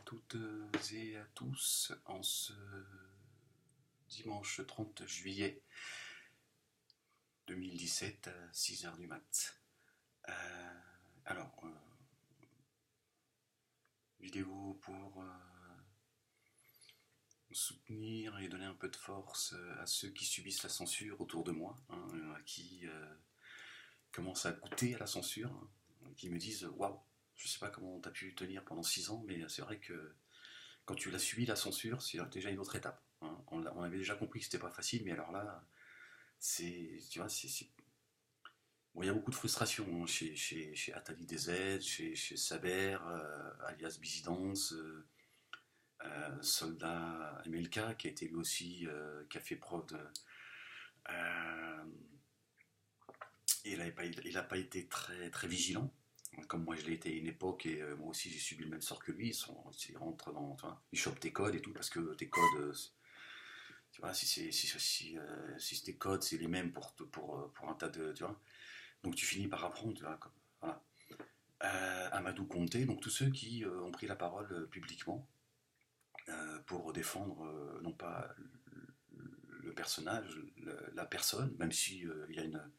à toutes et à tous en ce dimanche 30 juillet 2017 à 6h du mat. Alors, vidéo pour soutenir et donner un peu de force à ceux qui subissent la censure autour de moi, qui commencent à goûter à la censure, qui me disent waouh, je sais pas comment tu as pu tenir pendant 6 ans, mais c'est vrai que quand tu l'as subi la censure, c'est déjà une autre étape. On avait déjà compris que c'était pas facile, mais alors là, tu vois, bon, il y a beaucoup de frustration chez Atali DZ, chez Saber, alias Bizidance, Soldat MLK, qui a été lui aussi, qui a fait preuve de. Il n'a pas été très, très vigilant, comme moi je l'ai été à une époque, et moi aussi j'ai subi le même sort que lui. Ils rentrent dans. Tu vois, ils chopent tes codes et tout, parce que tes codes. Tu vois, si tes codes c'est les mêmes pour un tas de. Tu vois, donc tu finis par apprendre, tu vois, voilà. Amadou Conté, donc tous ceux qui ont pris la parole publiquement pour défendre non pas le personnage, la personne, même si il y a une,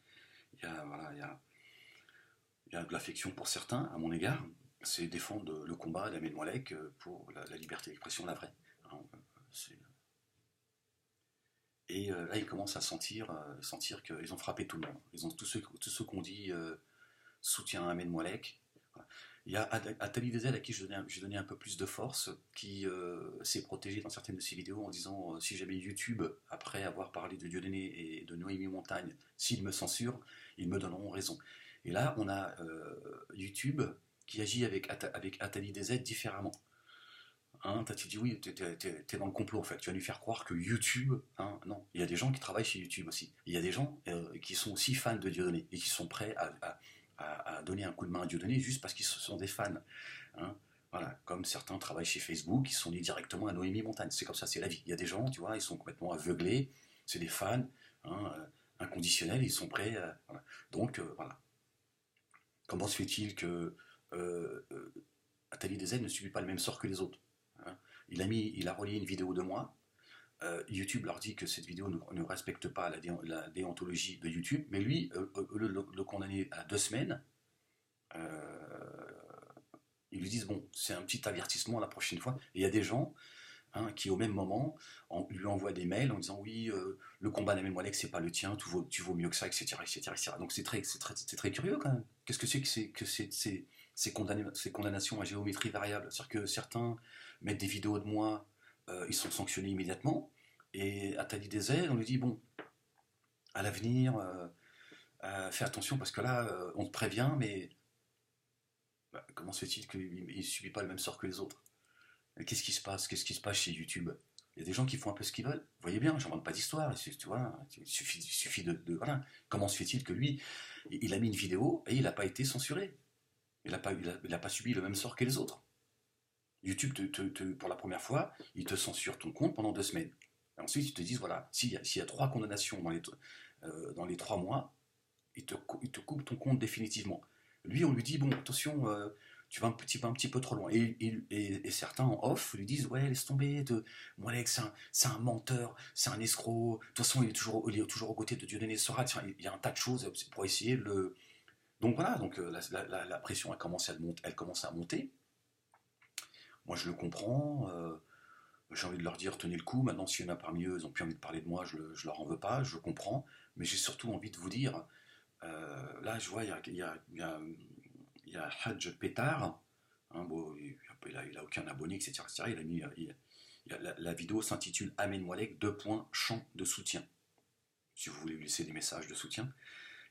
voilà, il y a de l'affection pour certains à mon égard, c'est défendre le combat d'Ahmed Moalek pour la liberté d'expression, la vraie. Hein, et là, ils commencent à sentir qu'ils ont frappé tout le monde. Ils ont tous ceux qui ont dit soutien à Ahmed Moalek. Il y a Atali Dezel à qui je donnais un peu plus de force, qui s'est protégé dans certaines de ses vidéos en disant si jamais YouTube, après avoir parlé de Dieudonné et de Noémie Montagne, s'ils me censurent, ils me donneront raison. Et là, on a YouTube qui agit avec Atali Dezel différemment. Hein, tu dis oui, t'es dans le complot en fait. Tu vas lui faire croire que YouTube, hein, non. Il y a des gens qui travaillent chez YouTube aussi. Il y a des gens qui sont aussi fans de Dieudonné et qui sont prêts à donner un coup de main à Dieudonné juste parce qu'ils sont des fans. Hein. Voilà, comme certains travaillent chez Facebook, ils sont liés directement à Noémie Montagne. C'est comme ça, c'est la vie. Il y a des gens, tu vois, ils sont complètement aveuglés, c'est des fans, hein, inconditionnels, ils sont prêts. Voilà. Donc, voilà. Comment se fait-il que Atali Dezel ne subit pas le même sort que les autres? Hein. Il a relié une vidéo de moi. YouTube leur dit que cette vidéo ne respecte pas la déontologie de YouTube, mais lui, le condamner à 2 semaines, ils lui disent bon, c'est un petit avertissement la prochaine fois. Et il y a des gens qui, au même moment, lui envoient des mails en disant oui, le combat d'Ahmed Moalek, c'est pas le tien, tu vaux mieux que ça, etc. etc. Donc c'est très curieux quand même. Qu'est-ce que c'est que ces condamnations à géométrie variable? C'est-à-dire que certains mettent des vidéos de moi, ils sont sanctionnés immédiatement, et à Tali Dezel, on lui dit bon, à l'avenir, fais attention parce que là, on te prévient, mais bah, comment se fait-il qu'il ne subit pas le même sort que les autres? Qu'est-ce qui se passe? Qu'est-ce qui se passe chez YouTube? Il y a des gens qui font un peu ce qu'ils veulent. Vous voyez bien, j'invente pas d'histoire. Tu vois, il suffit voilà. Comment se fait-il que lui, il a mis une vidéo et il n'a pas été censuré? Il a pas subi le même sort que les autres. YouTube, pour la première fois, il te censure ton compte pendant 2 semaines. Et ensuite, ils te disent voilà, s'il y a 3 condamnations dans les 3 mois, il te coupe ton compte définitivement. Lui, on lui dit bon, attention, tu vas un petit peu trop loin. Et certains en off lui disent ouais, laisse tomber, moi, Alex, c'est un menteur, c'est un escroc. De toute façon, il est toujours aux côtés de Dieudonné Sorat. Il y a un tas de choses pour essayer de le. Donc voilà, donc la pression elle commence à monter. Moi, je le comprends. J'ai envie de leur dire tenez le coup. Maintenant, s'il y en a parmi eux, ils n'ont plus envie de parler de moi, je leur en veux pas, je comprends. Mais j'ai surtout envie de vous dire là, je vois, il y a Hadj Pétard, hein, bon, il a aucun abonné, etc. etc. Il a mis, la vidéo s'intitule Ahmed Moalek, chant de soutien. Si vous voulez lui laisser des messages de soutien,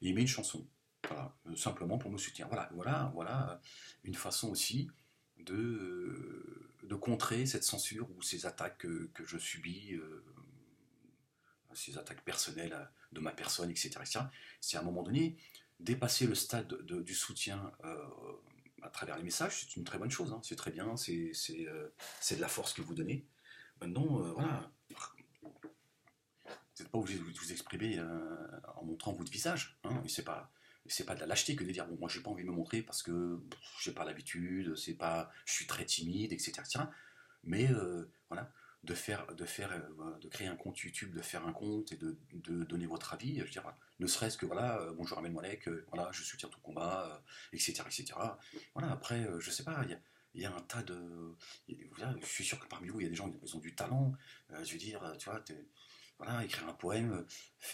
il met une chanson, voilà, simplement pour me soutenir. Voilà, une façon aussi de contrer cette censure ou ces attaques que je subis, ces attaques personnelles de ma personne, etc. etc. C'est à un moment donné dépasser le stade du soutien à travers les messages, c'est une très bonne chose, hein, c'est très bien, c'est de la force que vous donnez. Maintenant, voilà, vous n'êtes pas obligé de vous exprimer en montrant votre visage, hein, et c'est pas, c'est pas de la lâcheté que de dire bon moi j'ai pas envie de me montrer parce que j'ai pas l'habitude, c'est pas, je suis très timide, etc. Mais voilà, de créer un compte YouTube, de faire un compte et de donner votre avis, je veux dire, ne serait-ce que voilà, bonjour Ahmed Moalek, voilà, je soutiens ton combat, etc., etc. Voilà, après, je sais pas, il y a un tas de. Voilà, je suis sûr que parmi vous, il y a des gens qui ont du talent. Je veux dire, tu vois, voilà, écrire un poème,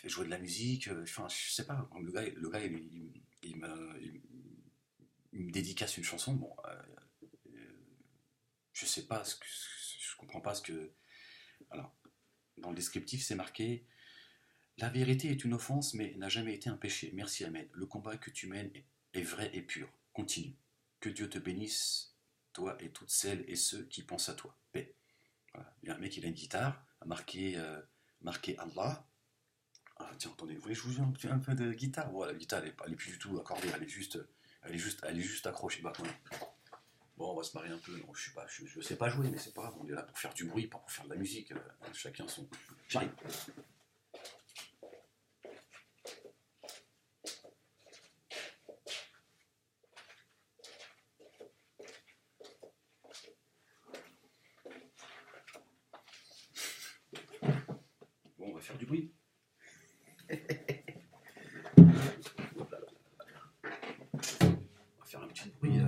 jouer de la musique, enfin, je sais pas. Le gars il me dédicace une chanson. Bon, je sais pas je comprends pas ce que. Alors, dans le descriptif, c'est marqué: la vérité est une offense, mais n'a jamais été un péché. Merci Ahmed. Le combat que tu mènes est vrai et pur. Continue. Que Dieu te bénisse, toi et toutes celles et ceux qui pensent à toi. Paix. Voilà. Il y a un mec, il a une guitare, a marqué Allah. Ah, tiens, attendez, vous voulez que je vous joue un peu de guitare? Voilà, la guitare, elle est plus du tout accordée, elle est juste accrochée. Bah, voilà. Bon, on va se marier un peu. Non, je sais pas jouer, mais c'est pas grave. On est là pour faire du bruit, pas pour faire de la musique. Chacun son. J'arrive. Bon, on va faire du bruit. On va faire un petit bruit.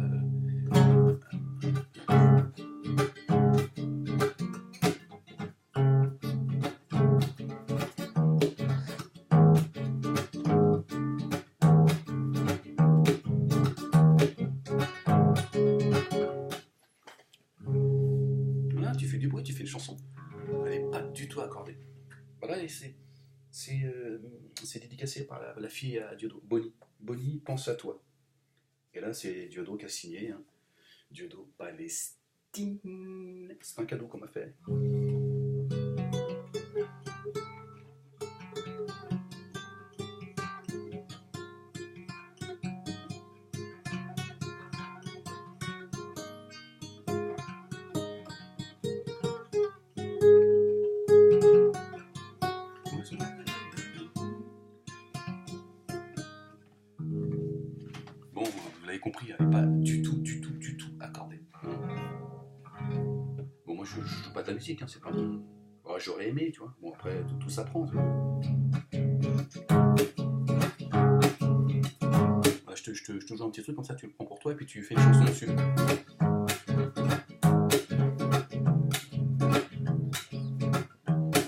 Voilà, tu fais du bruit, tu fais une chanson. Elle n'est pas du tout accordée. Voilà, et c'est dédicacé par la fille à Diodo. Bonnie. Bonnie, pense à toi. Et là, c'est Diodo qui a signé. Hein. Diodo Palestine. C'est un cadeau qu'on m'a fait. Bon, vous l'avez compris, elle n'est pas du tout accordée. Bon, moi, je joue pas de la musique, hein, c'est pas mon. Ouais, j'aurais aimé, tu vois. Bon, après, tout s'apprend, tu vois. Voilà, je te joue un petit truc comme ça, tu le prends pour toi et puis tu fais une chanson dessus.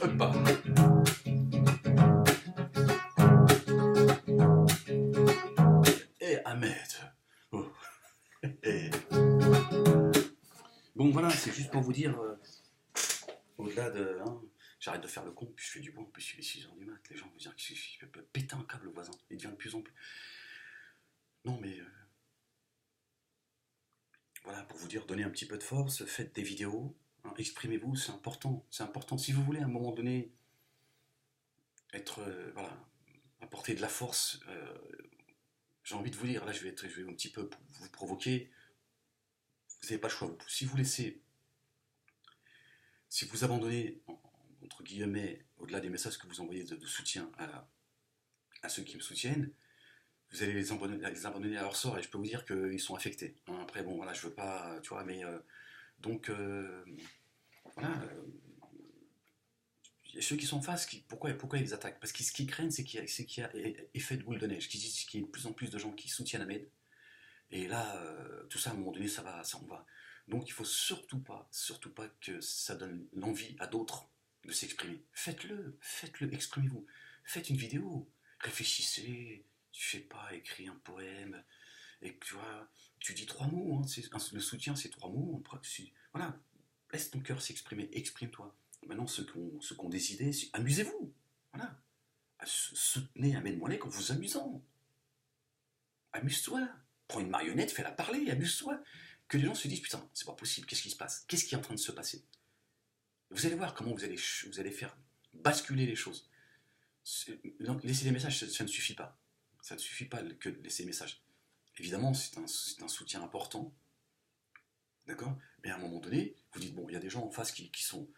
Hop là. Eh, Ahmed. Oh. Eh. Bon, voilà, c'est juste pour vous dire, au-delà de. Hein, j'arrête de faire le con, puis je fais du bon, puis il est 6h du mat. Les gens vont dire qu'il peut péter un câble, le voisin. Il devient de plus en plus. Non, mais. Voilà, pour vous dire, donnez un petit peu de force, faites des vidéos, hein, exprimez-vous, c'est important. C'est important. Si vous voulez à un moment donné être. Voilà, apporter de la force, j'ai envie de vous dire, là je vais un petit peu vous provoquer. Vous n'avez pas le choix. Si vous abandonnez, entre guillemets, au-delà des messages que vous envoyez de soutien à ceux qui me soutiennent, vous allez les abandonner à leur sort et je peux vous dire qu'ils sont affectés. Hein, après, bon, voilà, je veux pas, tu vois, mais donc, voilà. Ceux qui sont en face, pourquoi ils attaquent? Parce que ce qu'ils craignent, c'est qu'il y a effet de boule de neige, qu'ils disent qu'il y a de plus en plus de gens qui soutiennent Ahmed. Et là, tout ça, à un moment donné, ça en va. Donc il faut surtout pas que ça donne l'envie à d'autres de s'exprimer. Faites-le, exprimez-vous. Faites une vidéo, réfléchissez, je sais pas, écris un poème, et tu vois, tu dis 3 mots, hein, le soutien c'est 3 mots, voilà, laisse ton cœur s'exprimer, exprime-toi. Maintenant, ceux qui ont des idées, amusez-vous, voilà. Soutenez Ahmed Moalek en vous amusant. Amuse-toi. Prends une marionnette, fais-la parler, amuse-toi. Que les gens se disent, putain, c'est pas possible, qu'est-ce qui se passe? Qu'est-ce qui est en train de se passer? Vous allez voir comment vous allez faire basculer les choses. Laisser des messages, ça ne suffit pas. Ça ne suffit pas que de laisser des messages. Évidemment, c'est un soutien important, d'accord? Mais à un moment donné, vous dites, bon, il y a des gens en face qui sont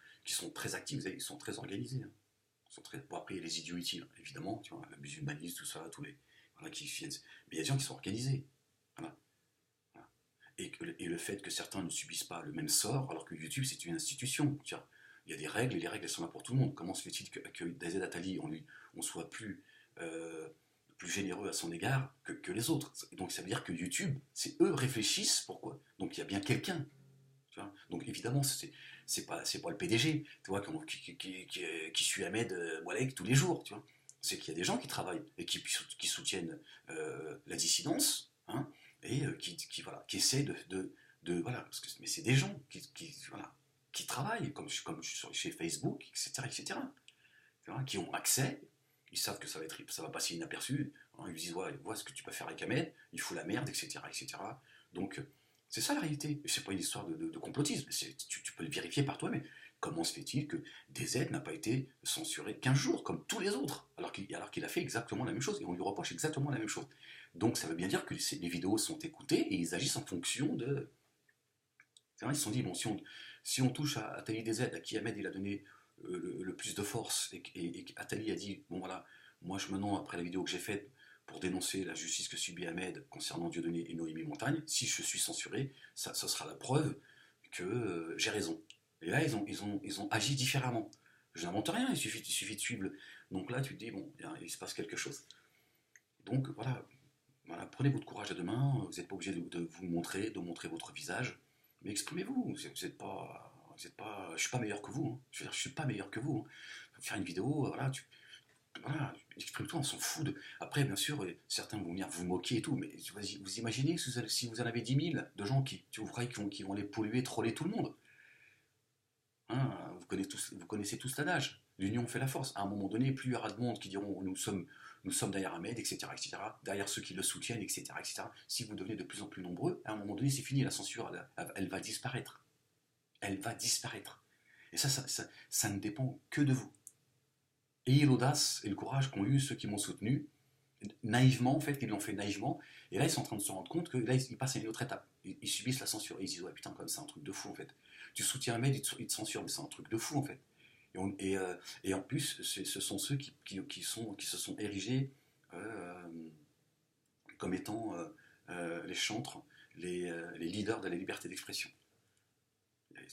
très actifs, ils sont très organisés. Hein. Bon, après, il y a les idiots utiles, évidemment, tu vois, la musulmanisme, tout ça, tous les voilà, qui viennent. Mais il y a des gens qui sont organisés. Voilà. Voilà. Et le fait que certains ne subissent pas le même sort, alors que YouTube, c'est une institution. Tiens, il y a des règles, et les règles, elles sont là pour tout le monde. Comment se fait-il que DZ Attali, on soit plus généreux à son égard que les autres? Donc ça veut dire que YouTube, c'est eux réfléchissent pourquoi. Donc il y a bien quelqu'un. Tu vois. Donc évidemment, c'est pas le PDG, tu vois, qui suit Ahmed Moualek tous les jours, tu vois. C'est qu'il y a des gens qui travaillent et qui soutiennent la dissidence, hein, et voilà, qui essaient voilà, mais c'est des gens voilà, qui travaillent, comme chez Facebook, etc., etc., tu vois, qui ont accès, ils savent que ça va passer inaperçu, hein, ils disent, ouais, vois ce que tu peux faire avec Ahmed, il fout la merde, etc., etc. Donc, c'est ça la réalité. C'est pas une histoire de complotisme. Tu peux le vérifier par toi, mais comment se fait-il que DZ n'a pas été censuré 15 jours, comme tous les autres, alors qu'il a fait exactement la même chose, et on lui reproche exactement la même chose. Donc ça veut bien dire que les vidéos sont écoutées, et ils agissent en fonction de... C'est vrai, ils se sont dit, bon, si on touche à Atali DZ, à qui Ahmed il a donné le plus de force, et Atali a dit, bon voilà, moi je maintenant, après la vidéo que j'ai faite, pour dénoncer la justice que subit Ahmed concernant Dieudonné et Noémie Montagne, si je suis censuré, ça sera la preuve que j'ai raison. Et là, ils ont agi différemment. Je n'invente rien, il suffit de suivre. Donc là, tu te dis, bon, il se passe quelque chose. Donc voilà, prenez votre courage à deux mains, vous n'êtes pas obligé de vous montrer, de montrer votre visage, mais exprimez-vous. Vous n'êtes pas, je suis pas meilleur que vous. Hein. Je veux dire, je suis pas meilleur que vous. Hein. Faire une vidéo, voilà, exprime-toi, on s'en fout de... Après, bien sûr, certains vont venir vous moquer et tout, mais vous imaginez si vous en avez 10 000 de gens qui vont les polluer, troller tout le monde. Hein, vous connaissez tous l'adage. L'union fait la force. À un moment donné, plus il y aura de monde qui diront nous sommes derrière Ahmed, etc., etc., derrière ceux qui le soutiennent, etc., etc. Si vous devenez de plus en plus nombreux, à un moment donné, c'est fini, la censure, elle va disparaître. Elle va disparaître. Et ça ne dépend que de vous. Ayez l'audace et le courage qu'ont eu ceux qui m'ont soutenu, naïvement, en fait, ils l'ont fait naïvement, et là, ils sont en train de se rendre compte que là, ils passent à une autre étape. Ils subissent la censure, et ils disent, ouais, putain, comme c'est un truc de fou, en fait. Tu soutiens un mec, il te censure, mais c'est un truc de fou, en fait. Et en plus, ce sont ceux qui se sont érigés euh, comme étant les chantres, les leaders de la liberté d'expression.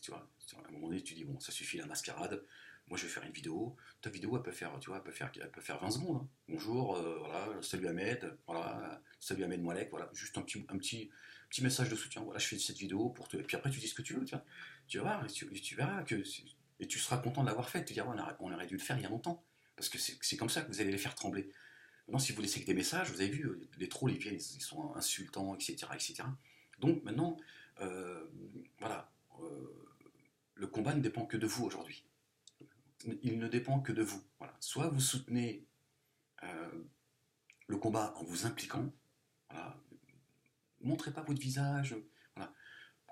Tu vois, à un moment donné, tu dis, bon, ça suffit la mascarade, moi je vais faire une vidéo, ta vidéo elle peut faire, tu vois, elle peut faire 20 secondes. Hein. Bonjour, voilà, salut Ahmed, voilà, salut Ahmed Moualek, voilà, juste un petit message de soutien, voilà, je fais cette vidéo pour te. Et puis après tu dis ce que tu veux, tu vas voir, et tu verras que. Et tu seras content de l'avoir fait, tu diras, on aurait dû le faire il y a longtemps. Parce que c'est comme ça que vous allez les faire trembler. Maintenant, si vous laissez que des messages, vous avez vu, les trolls, ils viennent, ils sont insultants, etc., etc. Donc maintenant, voilà, le combat ne dépend que de vous aujourd'hui. Il ne dépend que de vous. Voilà. Soit vous soutenez le combat en vous impliquant, voilà. Montrez pas votre visage, voilà.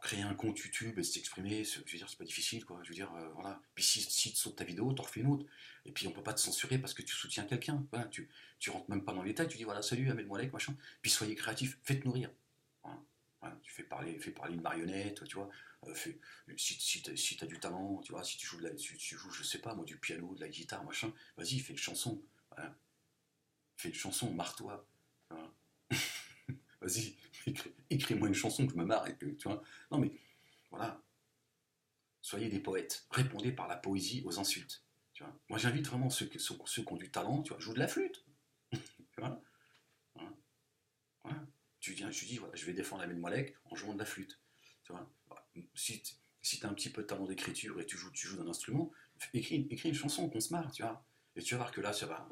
Créer un compte YouTube et s'exprimer, je veux dire, c'est pas difficile, quoi. Je veux dire, voilà. Puis si tu sautes ta vidéo, t'en refais une autre. Et puis on peut pas te censurer parce que tu soutiens quelqu'un. Voilà, tu rentres même pas dans les détails, tu dis voilà, salut, Ahmed Moualek, machin. Puis soyez créatifs, faites nourrir. Voilà. Voilà, tu fais parler une marionnette, tu vois. Si t'as du talent, tu vois, si tu joues, je sais pas moi, du piano, de la guitare, machin, vas-y, fais une chanson. Voilà. Fais une chanson, marre-toi. Voilà. Vas-y, écris-moi une chanson que je me marre et que, tu vois. Non mais, voilà, soyez des poètes. Répondez par la poésie aux insultes. Tu vois. Moi j'invite vraiment ceux qui ont du talent, tu vois, joue de la flûte. Tu vois. Voilà. Voilà. Tu viens, je dis, voilà, je vais défendre Ahmed Moualek en jouant de la flûte. Tu vois. Voilà. Si tu as un petit peu de talent d'écriture et tu joues d'un instrument, écris une chanson, qu'on se marre, tu vois. Et tu vas voir que là, ça va.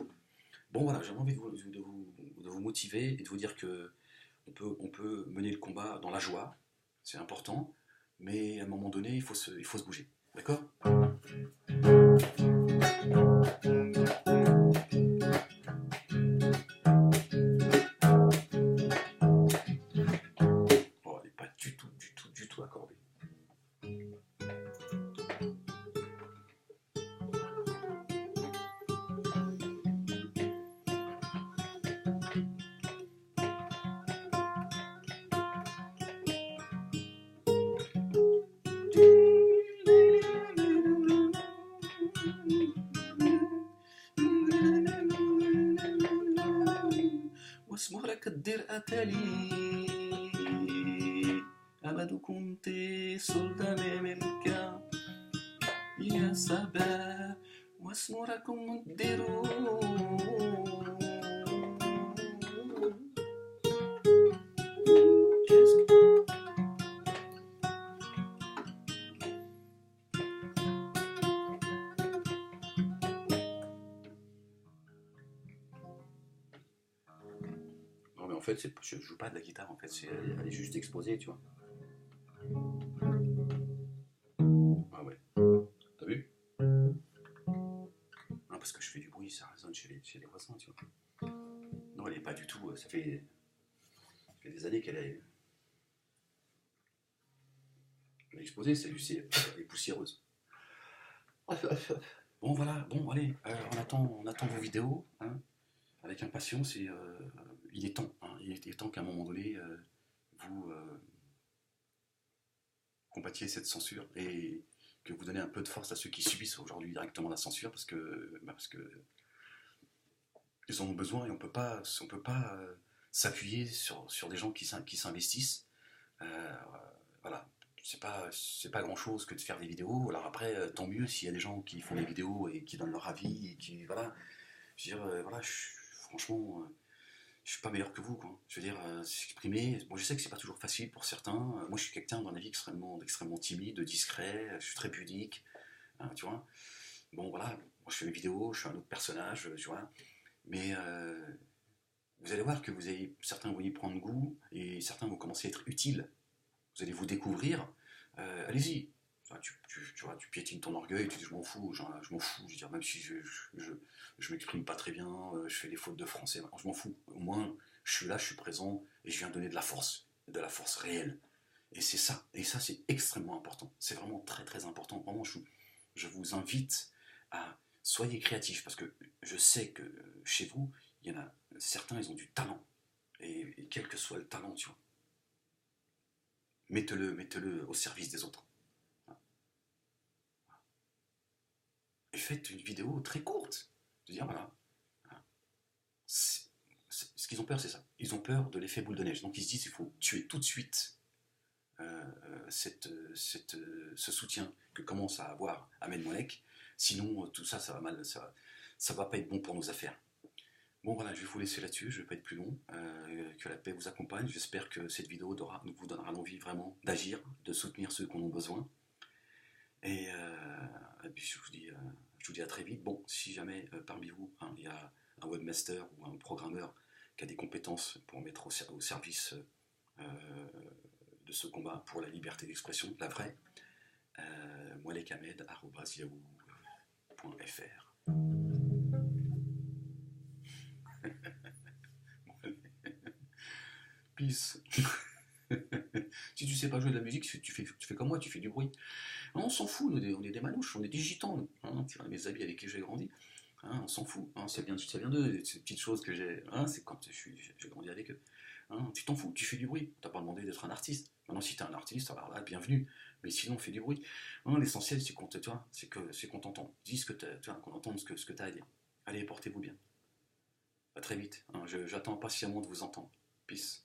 Bon voilà, j'ai envie de vous motiver et de vous dire que on peut mener le combat dans la joie, c'est important, mais à un moment donné, il faut se bouger. D'accord? Oh, elle n'est pas du tout, du tout, du tout accordée. درقة لي أبد كنت سلطان منك يا سبا واسمركم مدرو. Non mais en fait, je joue pas de la guitare, en fait, elle est juste exposée, tu vois. Ah ouais, t'as vu? Non, parce que je fais du bruit, ça résonne chez les voisins, tu vois. Non, elle est pas du tout, ça fait des années elle est exposée, elle est poussiéreuse. Bon voilà, bon allez, on attend vos vidéos, hein, avec impatience et il est temps, hein, il est temps qu'à un moment donné, vous combattiez cette censure et que vous donnez un peu de force à ceux qui subissent aujourd'hui directement la censure parce que ils en ont besoin et on peut pas s'appuyer sur des gens qui s'investissent. Euh, voilà, c'est pas grand chose que de faire des vidéos. Alors après, tant mieux s'il y a des gens qui font des vidéos et qui donnent leur avis et qui voilà. Je veux dire, voilà, franchement, je suis pas meilleur que vous, quoi. Je veux dire, s'exprimer. Bon, je sais que c'est pas toujours facile pour certains. Moi, je suis quelqu'un dans la vie extrêmement timide, discret. Je suis très pudique, hein, tu vois. Bon, voilà. Moi, je fais mes vidéos, je suis un autre personnage, tu vois. Mais vous allez voir que certains vont y prendre goût et certains vont commencer à être utiles. Vous allez vous découvrir. Allez-y. Enfin, tu vois, tu piétines ton orgueil, tu dis je m'en fous, je m'en fous. Je veux dire, même si je m'exprime pas très bien, je fais des fautes de français, je m'en fous. Au moins, je suis là, je suis présent et je viens donner de la force réelle. Et c'est ça. Et ça, c'est extrêmement important. C'est vraiment très très important. Vraiment, je vous invite à soyez créatifs parce que je sais que chez vous, il y en a certains, ils ont du talent. Et quel que soit le talent, tu vois, mettez-le au service des autres. Et faites une vidéo très courte. Je veux dire, voilà. Ce qu'ils ont peur, c'est ça. Ils ont peur de l'effet boule de neige. Donc ils se disent qu'il faut tuer tout de suite ce soutien que commence à avoir Ahmed Moulek. Sinon, tout ça, ça va mal, ça va pas être bon pour nos affaires. Bon voilà, je vais vous laisser là-dessus, je vais pas être plus long. Que la paix vous accompagne. J'espère que cette vidéo vous donnera l'envie vraiment d'agir, de soutenir ceux qui en ont besoin. Et puis je vous dis à très vite. Bon, si jamais parmi vous, hein, il y a un webmaster ou un programmeur qui a des compétences pour mettre au service de ce combat pour la liberté d'expression, la vraie, moalekamed@yahoo.fr. Peace. Si tu sais pas jouer de la musique, tu fais comme moi, tu fais du bruit. Non, on s'en fout, on est des manouches, on est des gitans. Hein, mes amis avec qui j'ai grandi, hein, on s'en fout. Hein, ça vient d'eux, ces petites choses que j'ai. Hein, c'est quand j'ai grandi avec eux. Hein, tu t'en fous, tu fais du bruit. T'as pas demandé d'être un artiste. Maintenant, si t'es un artiste, alors là, bienvenue. Mais sinon, fais du bruit. Hein, l'essentiel, c'est qu'on t'entende. Dis ce que qu'on entende ce que t'as à dire. Allez, portez-vous bien. À très vite. Hein, j'attends impatiemment de vous entendre. Peace.